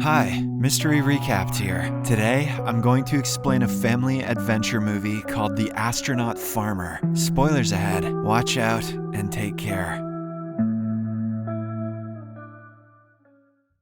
Hi, Mystery Recapped here. Today, I'm going to explain a family adventure movie called The Astronaut Farmer. Spoilers ahead. Watch out and take care.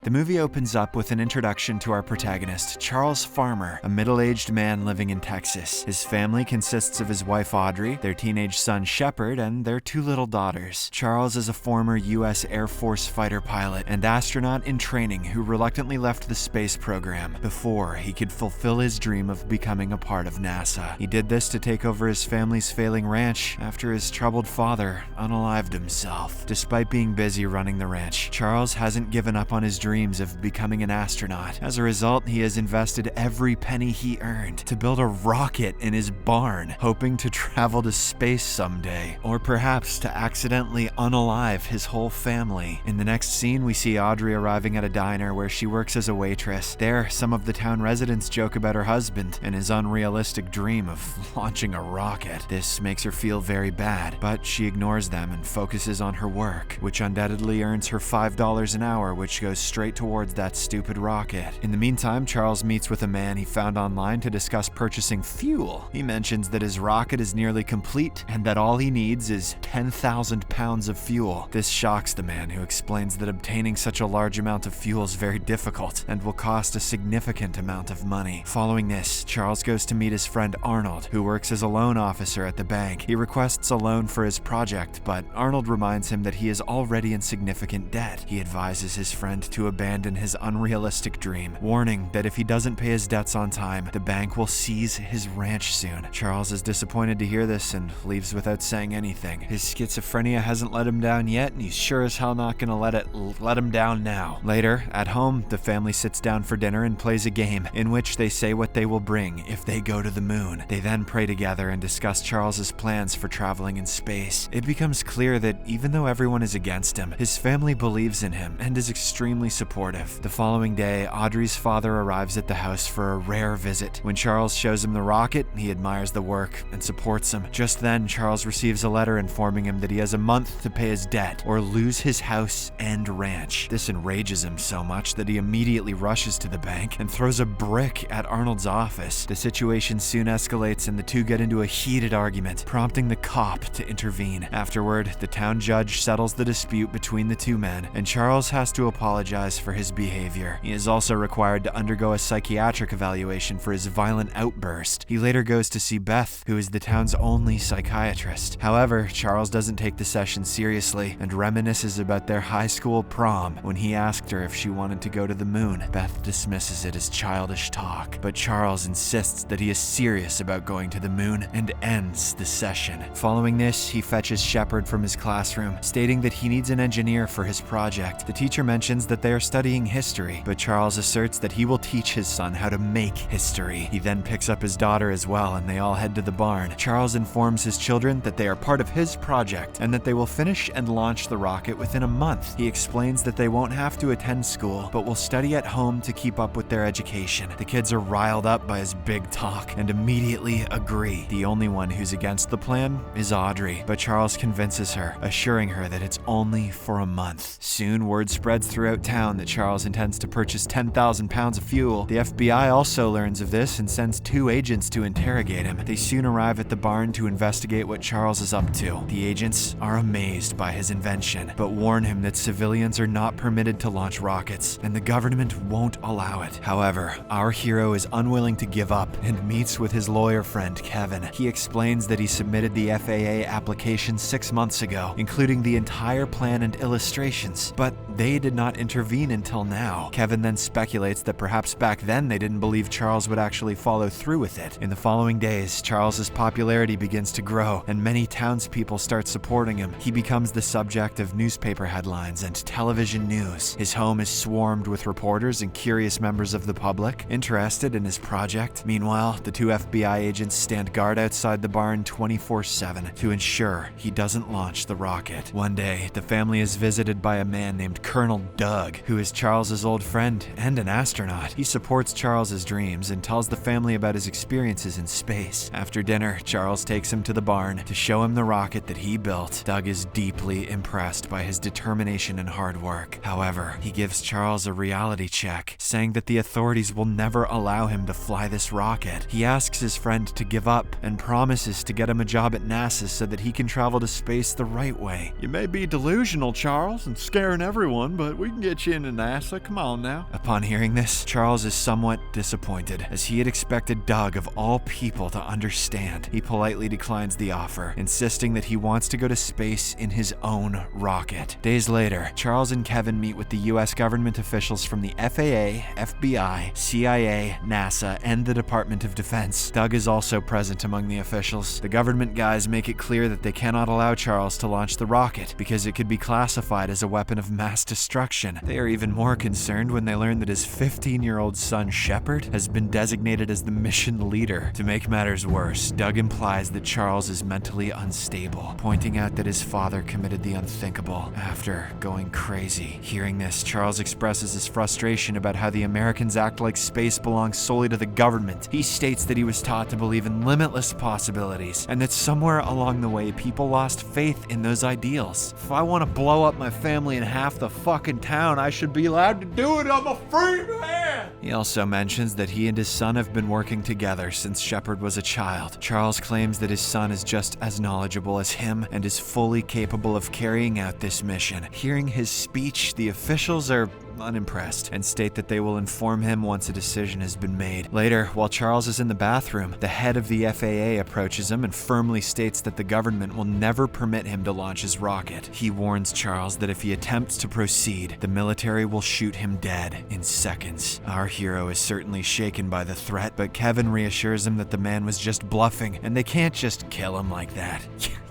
The movie opens up with an introduction to our protagonist, Charles Farmer, a middle-aged man living in Texas. His family consists of his wife Audrey, their teenage son Shepard, and their two little daughters. Charles is a former U.S. Air Force fighter pilot and astronaut in training who reluctantly left the space program before he could fulfill his dream of becoming a part of NASA. He did this to take over his family's failing ranch after his troubled father unalived himself. Despite being busy running the ranch, Charles hasn't given up on his dreams of becoming an astronaut. As a result, he has invested every penny he earned to build a rocket in his barn, hoping to travel to space someday, or perhaps to accidentally unalive his whole family. In the next scene, we see Audrey arriving at a diner where she works as a waitress. There, some of the town residents joke about her husband and his unrealistic dream of launching a rocket. This makes her feel very bad, but she ignores them and focuses on her work, which undoubtedly earns her $5 an hour, which goes straight towards that stupid rocket. In the meantime, Charles meets with a man he found online to discuss purchasing fuel. He mentions that his rocket is nearly complete and that all he needs is 10,000 pounds of fuel. This shocks the man, who explains that obtaining such a large amount of fuel is very difficult and will cost a significant amount of money. Following this, Charles goes to meet his friend Arnold, who works as a loan officer at the bank. He requests a loan for his project, but Arnold reminds him that he is already in significant debt. He advises his friend to abandon his unrealistic dream, warning that if he doesn't pay his debts on time, the bank will seize his ranch soon. Charles is disappointed to hear this and leaves without saying anything. His schizophrenia hasn't let him down yet, and he's sure as hell not gonna let him down now. Later, at home, the family sits down for dinner and plays a game in which they say what they will bring if they go to the moon. They then pray together and discuss Charles's plans for traveling in space. It becomes clear that even though everyone is against him, his family believes in him and is extremely supportive. The following day, Audrey's father arrives at the house for a rare visit. When Charles shows him the rocket, he admires the work and supports him. Just then, Charles receives a letter informing him that he has a month to pay his debt or lose his house and ranch. This enrages him so much that he immediately rushes to the bank and throws a brick at Arnold's office. The situation soon escalates and the two get into a heated argument, prompting the cop to intervene. Afterward, the town judge settles the dispute between the two men, and Charles has to apologize for his behavior. He is also required to undergo a psychiatric evaluation for his violent outburst. He later goes to see Beth, who is the town's only psychiatrist. However, Charles doesn't take the session seriously and reminisces about their high school prom when he asked her if she wanted to go to the moon. Beth dismisses it as childish talk, but Charles insists that he is serious about going to the moon and ends the session. Following this, he fetches Shepard from his classroom, stating that he needs an engineer for his project. The teacher mentions that they are studying history, but Charles asserts that he will teach his son how to make history. He then picks up his daughter as well, and they all head to the barn. Charles informs his children that they are part of his project and that they will finish and launch the rocket within a month. He explains that they won't have to attend school, but will study at home to keep up with their education. The kids are riled up by his big talk and immediately agree. The only one who's against the plan is Audrey, but Charles convinces her, assuring her that it's only for a month. Soon, word spreads throughout town that Charles intends to purchase 10,000 pounds of fuel. The FBI also learns of this and sends 2 agents to interrogate him. They soon arrive at the barn to investigate what Charles is up to. The agents are amazed by his invention, but warn him that civilians are not permitted to launch rockets, and the government won't allow it. However, our hero is unwilling to give up and meets with his lawyer friend, Kevin. He explains that he submitted the FAA application 6 months ago, including the entire plan and illustrations, but they did not intervene until now. Kevin then speculates that perhaps back then they didn't believe Charles would actually follow through with it. In the following days, Charles's popularity begins to grow, and many townspeople start supporting him. He becomes the subject of newspaper headlines and television news. His home is swarmed with reporters and curious members of the public interested in his project. Meanwhile, the 2 FBI agents stand guard outside the barn 24/7 to ensure he doesn't launch the rocket. One day, the family is visited by a man named Colonel Doug, who is Charles's old friend and an astronaut. He supports Charles's dreams and tells the family about his experiences in space. After dinner, Charles takes him to the barn to show him the rocket that he built. Doug is deeply impressed by his determination and hard work. However, he gives Charles a reality check, saying that the authorities will never allow him to fly this rocket. He asks his friend to give up and promises to get him a job at NASA so that he can travel to space the right way. You may be delusional, Charles, and scaring everyone, but we can get you into NASA. Come on now. Upon hearing this, Charles is somewhat disappointed, as he had expected Doug, of all people, to understand. He politely declines the offer, insisting that he wants to go to space in his own rocket. Days later, Charles and Kevin meet with the US government officials from the FAA, FBI, CIA, NASA, and the Department of Defense. Doug is also present among the officials. The government guys make it clear that they cannot allow Charles to launch the rocket because it could be classified as a weapon of mass destruction. They are even more concerned when they learn that his 15-year-old son Shepard has been designated as the mission leader. To make matters worse, Doug implies that Charles is mentally unstable, pointing out that his father committed the unthinkable after going crazy. Hearing this, Charles expresses his frustration about how the Americans act like space belongs solely to the government. He states that he was taught to believe in limitless possibilities, and that somewhere along the way people lost faith in those ideals. If I want to blow up my family in half the fucking town, I should be allowed to do it. I'm a free man. He also mentions that he and his son have been working together since Shepard was a child. Charles claims that his son is just as knowledgeable as him and is fully capable of carrying out this mission. Hearing his speech, the officials are unimpressed and state that they will inform him once a decision has been made. Later, while Charles is in the bathroom, the head of the FAA approaches him and firmly states that the government will never permit him to launch his rocket. He warns Charles that if he attempts to proceed, the military will shoot him dead in seconds. Our hero is certainly shaken by the threat, but Kevin reassures him that the man was just bluffing and they can't just kill him like that.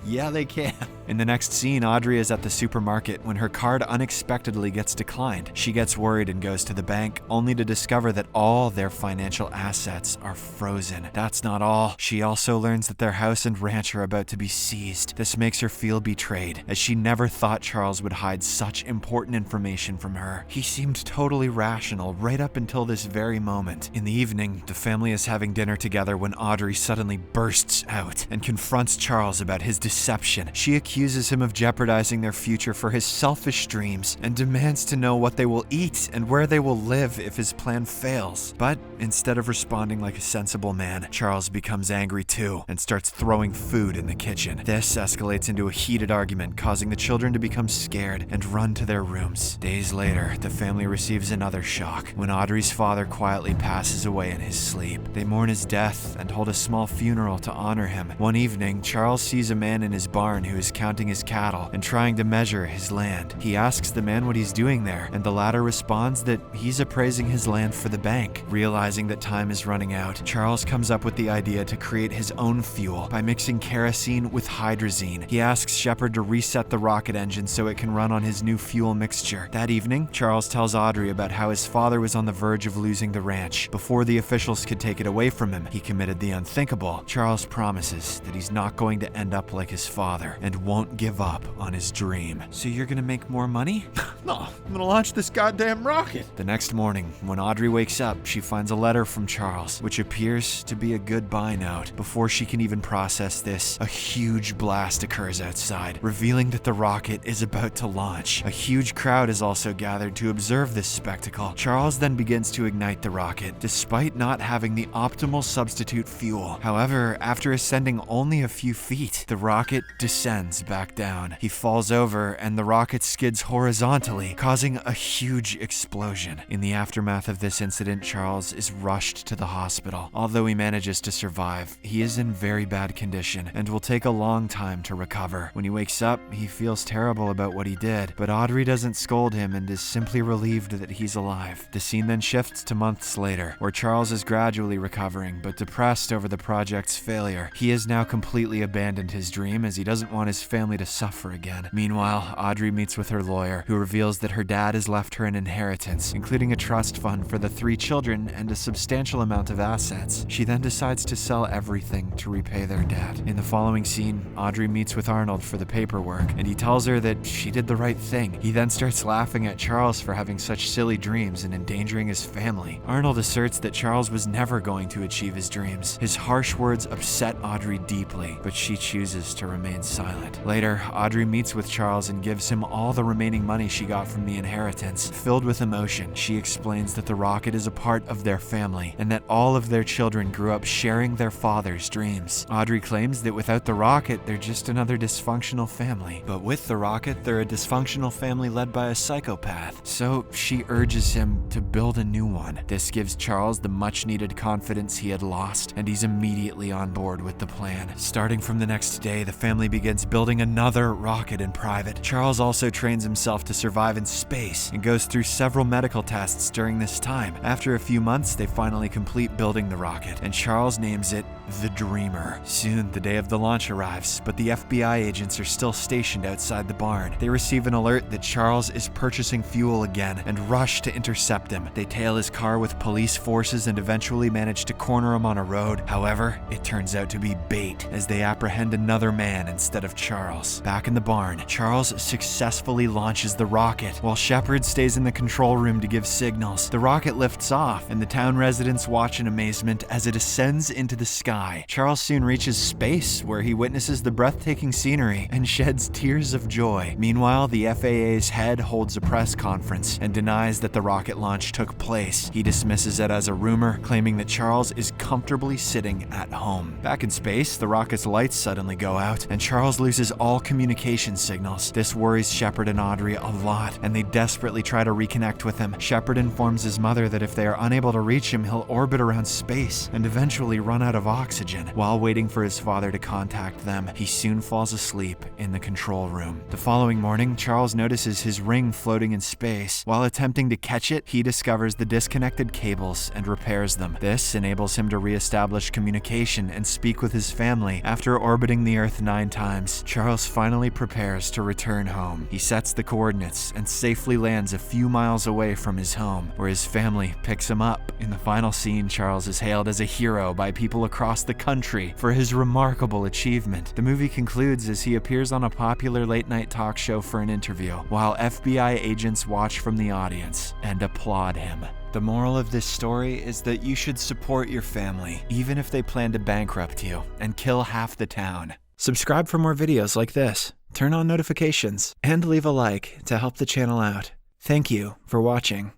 Yeah, they can. In the next scene, Audrey is at the supermarket when her card unexpectedly gets declined. She gets worried and goes to the bank, only to discover that all their financial assets are frozen. That's not all. She also learns that their house and ranch are about to be seized. This makes her feel betrayed, as she never thought Charles would hide such important information from her. He seemed totally rational right up until this very moment. In the evening, the family is having dinner together when Audrey suddenly bursts out and confronts Charles about his deception. She accuses him of jeopardizing their future for his selfish dreams and demands to know what they will eat and where they will live if his plan fails. But instead of responding like a sensible man, Charles becomes angry too and starts throwing food in the kitchen. This escalates into a heated argument, causing the children to become scared and run to their rooms. Days later, the family receives another shock when Audrey's father quietly passes away in his sleep. They mourn his death and hold a small funeral to honor him. One evening, Charles sees a man in his barn who is counting his cattle and trying to measure his land. He asks the man what he's doing there, and the latter responds that he's appraising his land for the bank. Realizing that time is running out, Charles comes up with the idea to create his own fuel by mixing kerosene with hydrazine. He asks Shepard to reset the rocket engine so it can run on his new fuel mixture. That evening, Charles tells Audrey about how his father was on the verge of losing the ranch. Before the officials could take it away from him, he committed the unthinkable. Charles promises that he's not going to end up like his father and won't give up on his dream. So you're gonna make more money? No, I'm gonna launch this goddamn rocket. The next morning, when Audrey wakes up, she finds a letter from Charles, which appears to be a goodbye note. Before she can even process this, a huge blast occurs outside, revealing that the rocket is about to launch. A huge crowd is also gathered to observe this spectacle. Charles then begins to ignite the rocket, despite not having the optimal substitute fuel. However, after ascending only a few feet, the rocket descends back down. He falls over and the rocket skids horizontally, causing a huge explosion. In the aftermath of this incident, Charles is rushed to the hospital. Although he manages to survive, he is in very bad condition and will take a long time to recover. When he wakes up, he feels terrible about what he did, but Audrey doesn't scold him and is simply relieved that he's alive. The scene then shifts to months later, where Charles is gradually recovering, but depressed over the project's failure. He has now completely abandoned his dream dream as he doesn't want his family to suffer again. Meanwhile, Audrey meets with her lawyer, who reveals that her dad has left her an inheritance, including a trust fund for the 3 children and a substantial amount of assets. She then decides to sell everything to repay their debt. In the following scene, Audrey meets with Arnold for the paperwork, and he tells her that she did the right thing. He then starts laughing at Charles for having such silly dreams and endangering his family. Arnold asserts that Charles was never going to achieve his dreams. His harsh words upset Audrey deeply, but she chooses to remain silent. Later, Audrey meets with Charles and gives him all the remaining money she got from the inheritance. Filled with emotion, she explains that the rocket is a part of their family and that all of their children grew up sharing their father's dreams. Audrey claims that without the rocket, they're just another dysfunctional family. But with the rocket, they're a dysfunctional family led by a psychopath. So she urges him to build a new one. This gives Charles the much-needed confidence he had lost, and he's immediately on board with the plan. Starting from the next day, the family begins building another rocket in private. Charles also trains himself to survive in space and goes through several medical tests during this time. After a few months, they finally complete building the rocket, and Charles names it the Dreamer. Soon, the day of the launch arrives, but the FBI agents are still stationed outside the barn. They receive an alert that Charles is purchasing fuel again and rush to intercept him. They tail his car with police forces and eventually manage to corner him on a road. However, it turns out to be bait as they apprehend another man instead of Charles. Back in the barn, Charles successfully launches the rocket while Shepard stays in the control room to give signals. The rocket lifts off, and the town residents watch in amazement as it ascends into the sky. Charles soon reaches space, where he witnesses the breathtaking scenery and sheds tears of joy. Meanwhile, the FAA's head holds a press conference and denies that the rocket launch took place. He dismisses it as a rumor, claiming that Charles is comfortably sitting at home. Back in space, the rocket's lights suddenly go out, and Charles loses all communication signals. This worries Shepard and Audrey a lot, and they desperately try to reconnect with him. Shepard informs his mother that if they are unable to reach him, he'll orbit around space and eventually run out of oxygen. While waiting for his father to contact them, he soon falls asleep in the control room. The following morning, Charles notices his ring floating in space. While attempting to catch it, he discovers the disconnected cables and repairs them. This enables him to re-establish communication and speak with his family. After orbiting the Earth 9 times, Charles finally prepares to return home. He sets the coordinates and safely lands a few miles away from his home, where his family picks him up. In the final scene, Charles is hailed as a hero by people across the country for his remarkable achievement. The movie concludes as he appears on a popular late-night talk show for an interview, while FBI agents watch from the audience and applaud him. The moral of this story is that you should support your family, even if they plan to bankrupt you and kill half the town. Subscribe for more videos like this, turn on notifications, and leave a like to help the channel out. Thank you for watching.